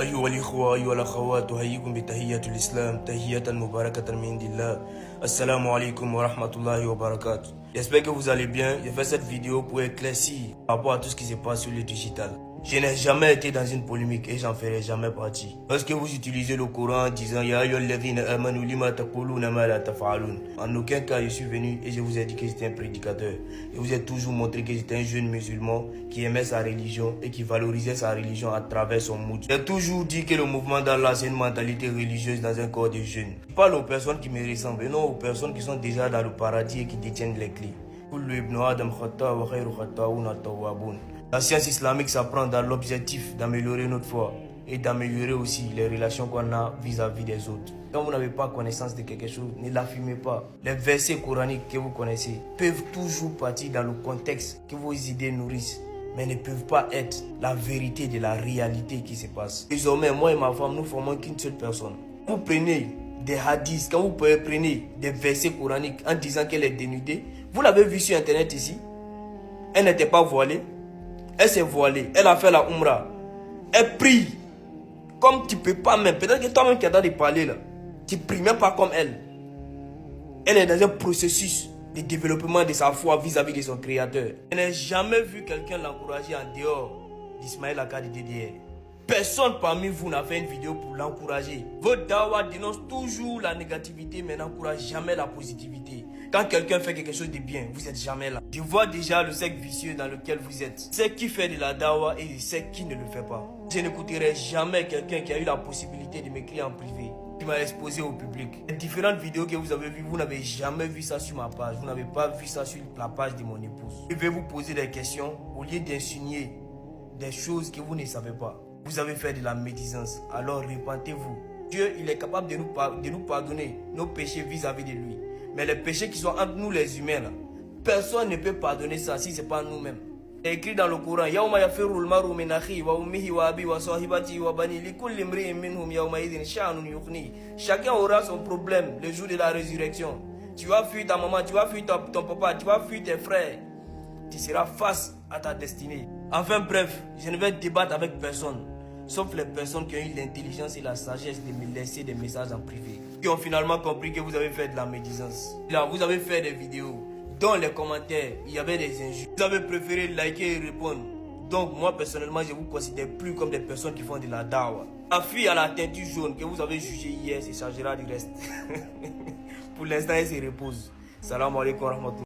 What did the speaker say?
أيها الإخوة أيها الأخوات أحييكم بتحية الإسلام تحية مباركة من عند الله. Assalamu alaikum wa rahmatullahi wa barakatuh. J'espère que vous allez bien. J'ai fait cette vidéo pour éclaircir par rapport à tout ce qui se passe sur le digital. Je n'ai jamais été dans une polémique et j'en ferai jamais partie. Lorsque vous utilisez le Coran en disant Ya ayyuhalladhina amanu lima taquluna ma la taf'alun, en aucun cas je suis venu et je vous ai dit que j'étais un prédicateur. Je vous ai toujours montré que j'étais un jeune musulman qui aimait sa religion et qui valorisait sa religion à travers son mood. J'ai toujours dit que le mouvement d'Allah c'est une mentalité religieuse dans un corps de jeunes. Je parle aux personnes qui me ressemblent et non aux personnes qui sont déjà dans le paradis et qui détiennent les clés. La science islamique s'apprend dans l'objectif d'améliorer notre foi et d'améliorer aussi les relations qu'on a vis-à-vis des autres. Quand vous n'avez pas connaissance de quelque chose, ne l'affirmez pas. Les versets coraniques que vous connaissez peuvent toujours partir dans le contexte que vos idées nourrissent, mais ne peuvent pas être la vérité de la réalité qui se passe. Désormais, moi et ma femme, nous formons qu'une seule personne. Vous prenez des hadiths, quand vous prenez des versets coraniques en disant qu'elle est dénudée, vous l'avez vu sur internet ici, elle n'était pas voilée. Elle s'est voilée, elle a fait la umrah. Elle prie comme tu ne peux pas même. Peut-être que toi-même qui as de parler là, tu ne pries même pas comme elle. Elle est dans un processus de développement de sa foi vis-à-vis de son créateur. Je n'ai jamais vu quelqu'un l'encourager en dehors d'Ismaël Akadi DDR. Personne parmi vous n'a fait une vidéo pour l'encourager. Votre dawa dénonce toujours la négativité mais n'encourage jamais la positivité. Quand quelqu'un fait quelque chose de bien, vous n'êtes jamais là. Je vois déjà le cercle vicieux dans lequel vous êtes. C'est qui fait de la dawa et c'est qui ne le fait pas. Je n'écouterai jamais quelqu'un qui a eu la possibilité de m'écrire en privé, qui m'a exposé au public. Les différentes vidéos que vous avez vues, vous n'avez jamais vu ça sur ma page. Vous n'avez pas vu ça sur la page de mon épouse. Je vais vous poser des questions au lieu d'insinuer des choses que vous ne savez pas. Vous avez fait de la médisance, alors repentez-vous. Dieu, il est capable de nous pardonner nos péchés vis-à-vis de lui. Mais les péchés qui sont entre nous les humains, là, personne ne peut pardonner ça si ce n'est pas nous-mêmes. C'est écrit dans le Coran, chacun aura son problème le jour de la résurrection. Tu vas fuir ta maman, tu vas fuir ton papa, tu vas fuir tes frères. Tu seras face à ta destinée. Enfin bref, je ne vais débattre avec personne, sauf les personnes qui ont eu l'intelligence et la sagesse de me laisser des messages en privé, qui ont finalement compris que vous avez fait de la médisance. Là, vous avez fait des vidéos, dans les commentaires, il y avait des injures. Vous avez préféré liker et répondre. Donc moi personnellement, je ne vous considère plus comme des personnes qui font de la dawa. La fille à la teinture jaune que vous avez jugée hier se chargera du reste. Pour l'instant, elle se repose. Salam alaikum wa rahmatullah.